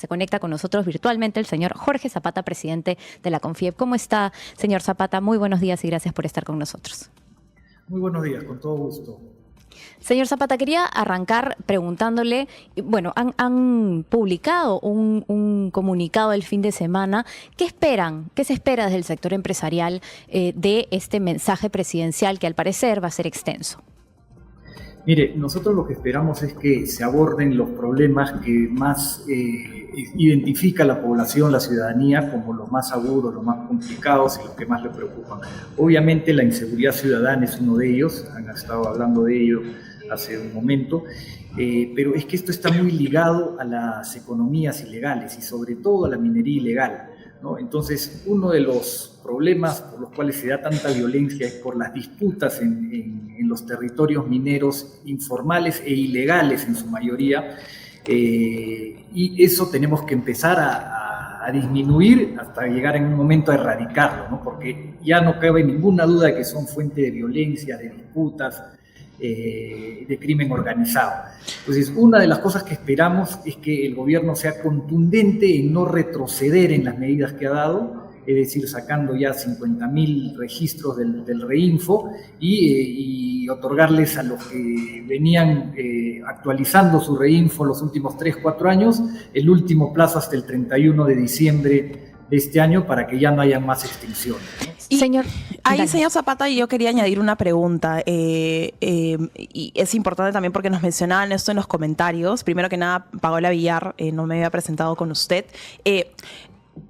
Se conecta con nosotros virtualmente el señor Jorge Zapata, presidente de la CONFIEP. ¿Cómo está, señor Zapata? Muy buenos días y gracias por estar con nosotros. Muy buenos días, con todo gusto. Señor Zapata, quería arrancar preguntándole, bueno, han publicado un comunicado el fin de semana. ¿Qué esperan? ¿Qué se espera desde el sector empresarial de este mensaje presidencial que al parecer va a ser extenso? Mire, nosotros lo que esperamos es que se aborden los problemas que más identifica la población, la ciudadanía, como los más agudos, los más complicados y los que más le preocupan. Obviamente la inseguridad ciudadana es uno de ellos, han estado hablando de ello hace un momento, pero es que esto está muy ligado a las economías ilegales y sobre todo a la minería ilegal, ¿no? Entonces, uno de los problemas por los cuales se da tanta violencia es por las disputas en los territorios mineros informales e ilegales en su mayoría, y eso tenemos que empezar a disminuir hasta llegar en un momento a erradicarlo, ¿no? Porque ya no cabe ninguna duda de que son fuente de violencia, de disputas, de crimen organizado. Entonces, una de las cosas que esperamos es que el gobierno sea contundente en no retroceder en las medidas que ha dado, es decir, sacando ya 50.000 registros del Reinfo y otorgarles a los que venían actualizando su Reinfo los últimos 3-4 años, el último plazo hasta el 31 de diciembre de este año para que ya no haya más extinciones, ¿no? Y señor Zapata, yo quería añadir una pregunta, y es importante también porque nos mencionaban esto en los comentarios. Primero que nada, Paola Villar, no me había presentado con usted.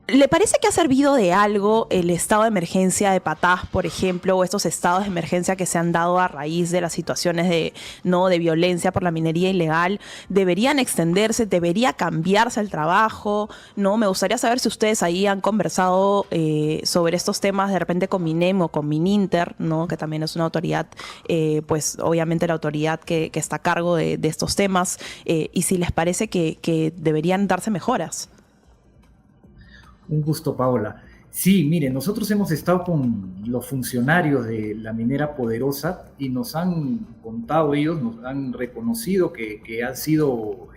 ¿Le parece que ha servido de algo el estado de emergencia de Patás, por ejemplo, o estos estados de emergencia que se han dado a raíz de las situaciones de violencia por la minería ilegal? ¿Deberían extenderse? ¿Debería cambiarse el trabajo? ¿No? Me gustaría saber si ustedes ahí han conversado sobre estos temas de repente con MINEM o con MININTER, ¿no? Que también es una autoridad, pues obviamente la autoridad que está a cargo de estos temas, y si les parece que deberían darse mejoras. Un gusto, Paola. Sí, mire, nosotros hemos estado con los funcionarios de la minera Poderosa y nos han contado ellos, nos han reconocido que han sido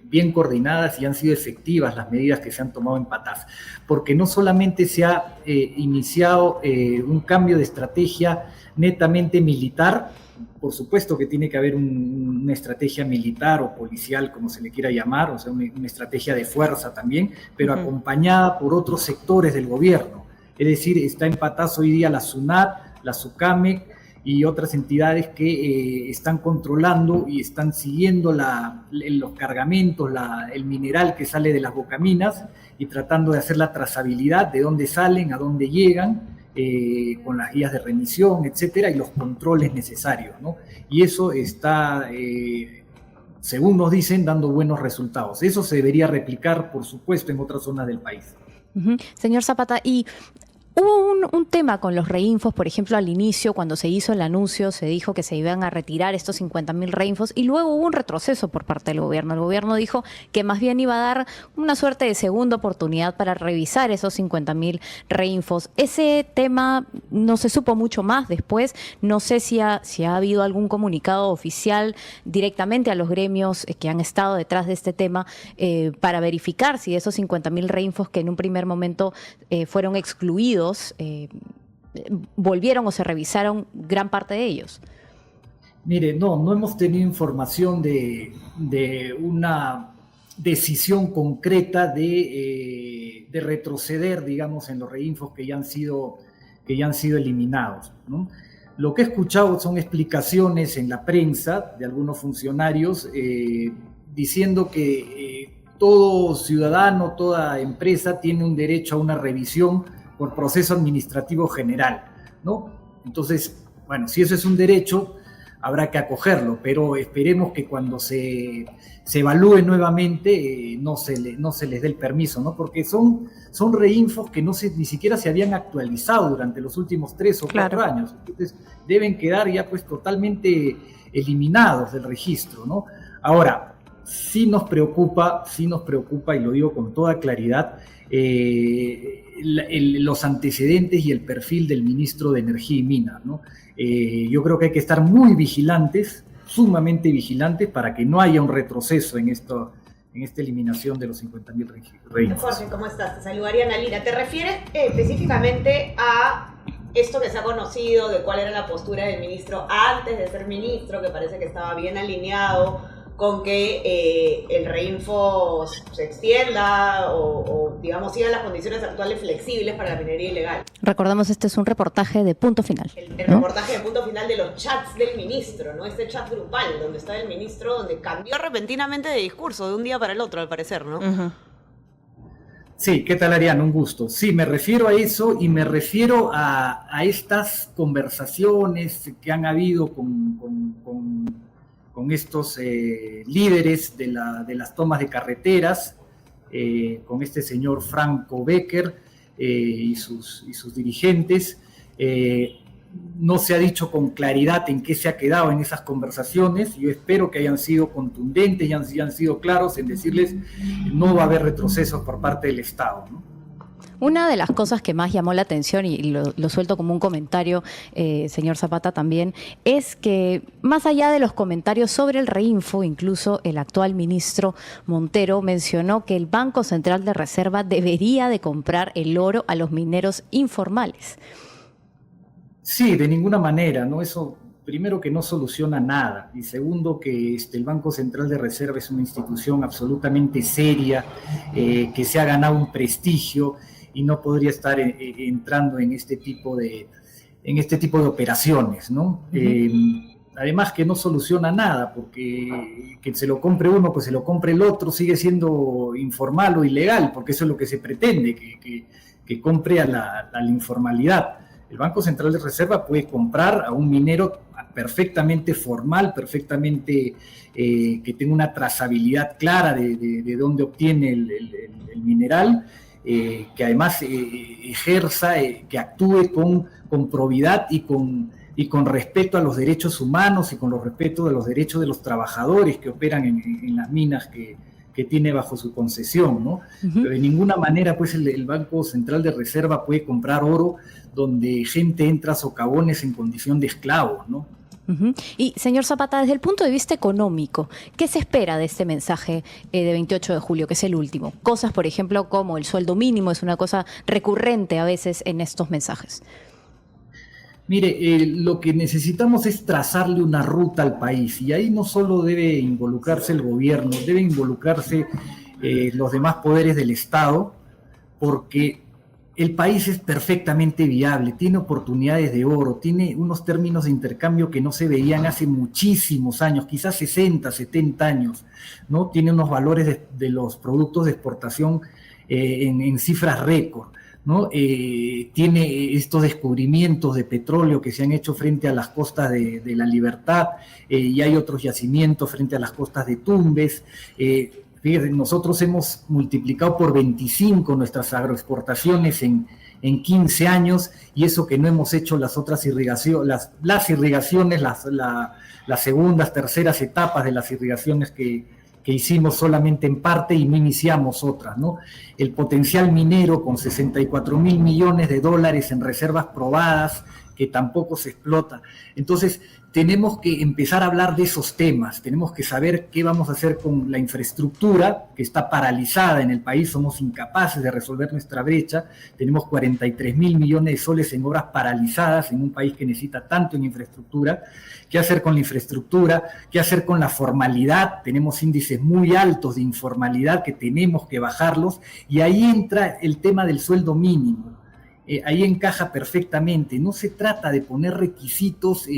bien coordinadas y han sido efectivas las medidas que se han tomado en Patás, porque no solamente se ha iniciado un cambio de estrategia netamente militar. Por supuesto que tiene que haber una estrategia militar o policial, como se le quiera llamar, o sea, una estrategia de fuerza también, pero acompañada por otros sectores del gobierno. Es decir, está en Patás hoy día la SUNAT, la SUCAMEC y otras entidades que están controlando y están siguiendo los cargamentos, el mineral que sale de las bocaminas y tratando de hacer la trazabilidad de dónde salen, a dónde llegan, con las guías de remisión, etcétera, y los controles necesarios, ¿no? Y eso está, según nos dicen, dando buenos resultados. Eso se debería replicar, por supuesto, en otras zonas del país. Señor Zapata, y hubo un tema con los reinfos, por ejemplo, al inicio, cuando se hizo el anuncio, se dijo que se iban a retirar estos 50.000 reinfos y luego hubo un retroceso por parte del gobierno. El gobierno dijo que más bien iba a dar una suerte de segunda oportunidad para revisar esos 50.000 reinfos. Ese tema no se supo mucho más después. No sé si ha habido algún comunicado oficial directamente a los gremios que han estado detrás de este tema para verificar si esos 50.000 reinfos que en un primer momento fueron excluidos volvieron o se revisaron gran parte de ellos. Mire, no hemos tenido información de una decisión concreta de retroceder, digamos, en los reinfos que ya han sido eliminados, ¿no? Lo que he escuchado son explicaciones en la prensa de algunos funcionarios diciendo que todo ciudadano, toda empresa tiene un derecho a una revisión por proceso administrativo general, ¿no? Entonces, bueno, si eso es un derecho, habrá que acogerlo, pero esperemos que cuando se evalúe nuevamente no se les dé el permiso, ¿no? Porque son reinfos que ni siquiera se habían actualizado durante los últimos 3 o 4 años. Entonces, deben quedar ya pues totalmente eliminados del registro, ¿no? Ahora, sí nos preocupa, y lo digo con toda claridad, los antecedentes y el perfil del ministro de Energía y Minas, ¿no? Yo creo que hay que estar muy vigilantes, sumamente vigilantes, para que no haya un retroceso en en esta eliminación de los 50.000 reinfos. Jorge, ¿cómo estás? Te saludaría Ana Lina. ¿Te refieres específicamente a esto que se ha conocido de cuál era la postura del ministro antes de ser ministro, que parece que estaba bien alineado con que el reinfo se extienda o digamos, sigan las condiciones actuales flexibles para la minería ilegal? Recordamos, este es un reportaje de Punto Final. El reportaje de Punto Final de los chats del ministro, ¿no? Este chat grupal donde está el ministro, donde cambió repentinamente de discurso de un día para el otro, al parecer, ¿no? Uh-huh. Sí, ¿qué tal, Ariana? Un gusto. Sí, me refiero a eso y me refiero a estas conversaciones que han habido con estos líderes de las tomas de carreteras, con este señor Franco Becker y sus dirigentes. No se ha dicho con claridad en qué se ha quedado en esas conversaciones. Yo espero que hayan sido contundentes y hayan sido claros en decirles no va a haber retrocesos por parte del Estado, ¿no? Una de las cosas que más llamó la atención, y lo suelto como un comentario, señor Zapata también, es que más allá de los comentarios sobre el reinfo, incluso el actual ministro Montero mencionó que el Banco Central de Reserva debería de comprar el oro a los mineros informales. Sí, de ninguna manera, ¿no? Eso, primero, que no soluciona nada, y segundo, que el Banco Central de Reserva es una institución absolutamente seria, que se ha ganado un prestigio y no podría estar entrando en este tipo de operaciones, ¿no? Además, que no soluciona nada, porque que se lo compre uno, pues se lo compre el otro, sigue siendo informal o ilegal, porque eso es lo que se pretende, que compre a la informalidad. El Banco Central de Reserva puede comprar a un minero perfectamente formal, perfectamente que tenga una trazabilidad clara de dónde obtiene el mineral, que además ejerza, que actúe con probidad y con respeto a los derechos humanos y con los respeto de los derechos de los trabajadores que operan en las minas que tiene bajo su concesión, ¿no? Uh-huh. Pero de ninguna manera, pues, el Banco Central de Reserva puede comprar oro donde gente entra a socavones en condición de esclavos, ¿no? Uh-huh. Y, señor Zapata, desde el punto de vista económico, ¿qué se espera de este mensaje de 28 de julio, que es el último? Cosas, por ejemplo, como el sueldo mínimo, es una cosa recurrente a veces en estos mensajes. Mire, lo que necesitamos es trazarle una ruta al país, y ahí no solo debe involucrarse el gobierno, deben involucrarse los demás poderes del Estado, porque el país es perfectamente viable, tiene oportunidades de oro, tiene unos términos de intercambio que no se veían hace muchísimos años, quizás 60, 70 años, ¿no? Tiene unos valores de los productos de exportación en cifras récord, ¿no? Tiene estos descubrimientos de petróleo que se han hecho frente a las costas de La Libertad, y hay otros yacimientos frente a las costas de Tumbes. Fíjense, nosotros hemos multiplicado por 25 nuestras agroexportaciones en 15 años, y eso que no hemos hecho las otras irrigaciones, las irrigaciones, las segundas, terceras etapas de las irrigaciones que hicimos solamente en parte y no iniciamos otras, ¿no? El potencial minero con 64.000 millones de dólares en reservas probadas, que tampoco se explota. Entonces, tenemos que empezar a hablar de esos temas, tenemos que saber qué vamos a hacer con la infraestructura que está paralizada en el país, somos incapaces de resolver nuestra brecha, tenemos 43.000 millones de soles en obras paralizadas en un país que necesita tanto en infraestructura. ¿Qué hacer con la infraestructura? ¿Qué hacer con la formalidad? Tenemos índices muy altos de informalidad que tenemos que bajarlos, y ahí entra el tema del sueldo mínimo. Ahí encaja perfectamente. No se trata de poner requisitos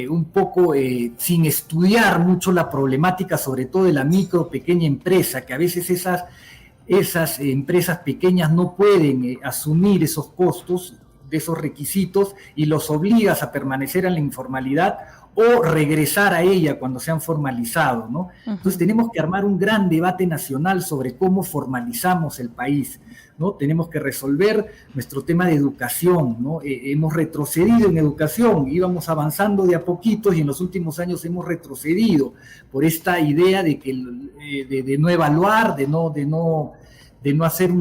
un poco sin estudiar mucho la problemática, sobre todo de la micro, pequeña empresa, que a veces esas empresas pequeñas no pueden asumir esos costos de esos requisitos, y los obligas a permanecer en la informalidad o regresar a ella cuando se han formalizado, ¿no? Entonces tenemos que armar un gran debate nacional sobre cómo formalizamos el país, ¿no? Tenemos que resolver nuestro tema de educación, ¿no? Hemos retrocedido en educación, íbamos avanzando de a poquitos, y en los últimos años hemos retrocedido por esta idea de que de no evaluar, de no hacer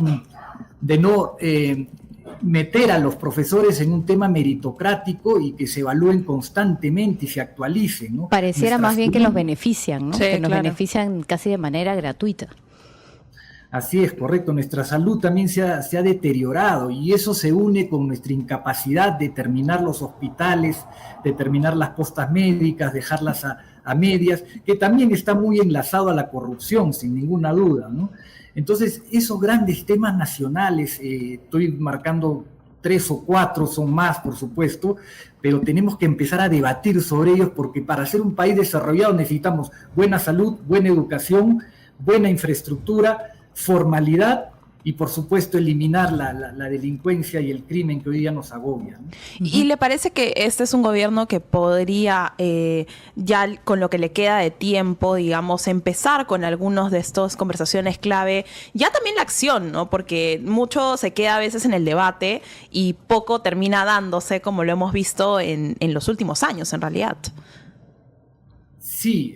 meter a los profesores en un tema meritocrático y que se evalúen constantemente y se actualicen, ¿no? Pareciera más bien que los benefician, ¿no? Sí, Que nos claro. benefician casi de manera gratuita. Así es, correcto. Nuestra salud también se ha deteriorado y eso se une con nuestra incapacidad de terminar los hospitales, de terminar las postas médicas, dejarlas a medias, que también está muy enlazado a la corrupción, sin ninguna duda, ¿no? Entonces, esos grandes temas nacionales, estoy marcando 3 o 4, son más, por supuesto, pero tenemos que empezar a debatir sobre ellos porque para ser un país desarrollado necesitamos buena salud, buena educación, buena infraestructura, formalidad y, por supuesto, eliminar la delincuencia y el crimen que hoy día nos agobia, ¿no? ¿Y le parece que este es un gobierno que podría, ya con lo que le queda de tiempo, digamos, empezar con algunos de estas conversaciones clave, ya también la acción, ¿no? Porque mucho se queda a veces en el debate y poco termina dándose, como lo hemos visto en los últimos años, en realidad. Sí,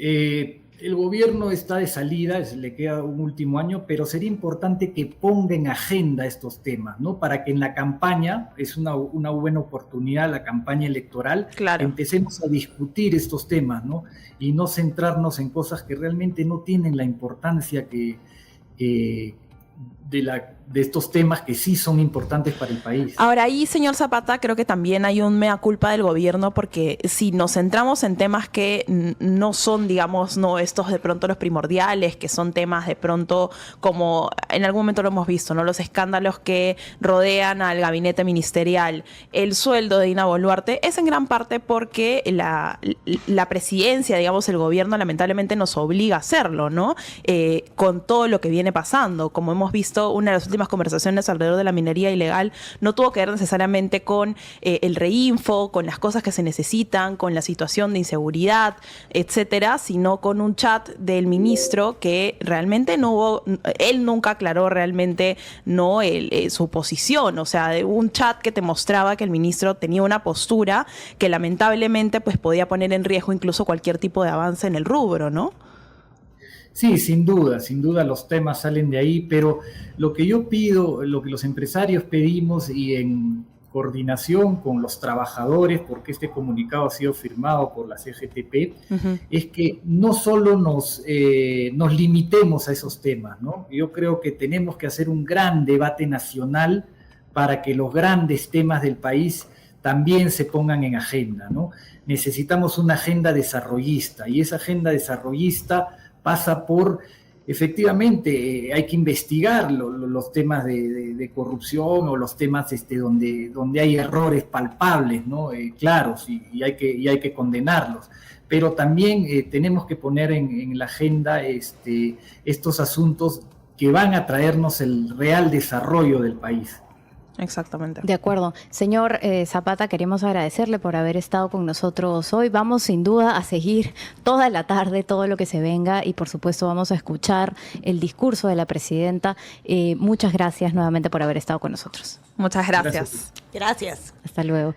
el gobierno está de salida, le queda un último año, pero sería importante que ponga en agenda estos temas, ¿no? Para que en la campaña, es una buena oportunidad, la campaña electoral, Claro. empecemos a discutir estos temas, ¿no? Y no centrarnos en cosas que realmente no tienen la importancia de estos temas que sí son importantes para el país. Ahora ahí, señor Zapata, creo que también hay un mea culpa del gobierno porque si nos centramos en temas que no son, digamos, no estos de pronto los primordiales, que son temas de pronto como en algún momento lo hemos visto, ¿no? Los escándalos que rodean al gabinete ministerial, el sueldo de Dina Boluarte, es en gran parte porque la presidencia, digamos, el gobierno lamentablemente nos obliga a hacerlo, ¿no? Con todo lo que viene pasando. Como hemos visto, una de las últimas conversaciones alrededor de la minería ilegal no tuvo que ver necesariamente con el reinfo, con las cosas que se necesitan, con la situación de inseguridad, etcétera, sino con un chat del ministro que realmente no hubo, él nunca aclaró realmente no su posición, o sea, de un chat que te mostraba que el ministro tenía una postura que lamentablemente pues podía poner en riesgo incluso cualquier tipo de avance en el rubro, ¿no? Sí, sin duda los temas salen de ahí, pero lo que yo pido, lo que los empresarios pedimos y en coordinación con los trabajadores, porque este comunicado ha sido firmado por la CGTP, es que no solo nos limitemos a esos temas, ¿no? Yo creo que tenemos que hacer un gran debate nacional para que los grandes temas del país también se pongan en agenda, ¿no? Necesitamos una agenda desarrollista y esa agenda desarrollista pasa por, efectivamente, hay que investigar los temas de corrupción o los temas donde hay errores palpables, ¿no? Claros, y hay que condenarlos. Pero también tenemos que poner en la agenda estos asuntos que van a traernos el real desarrollo del país. Exactamente. De acuerdo. Señor Zapata, queremos agradecerle por haber estado con nosotros hoy. Vamos sin duda a seguir toda la tarde todo lo que se venga y por supuesto vamos a escuchar el discurso de la presidenta. Muchas gracias nuevamente por haber estado con nosotros. Muchas gracias. Gracias. Hasta luego.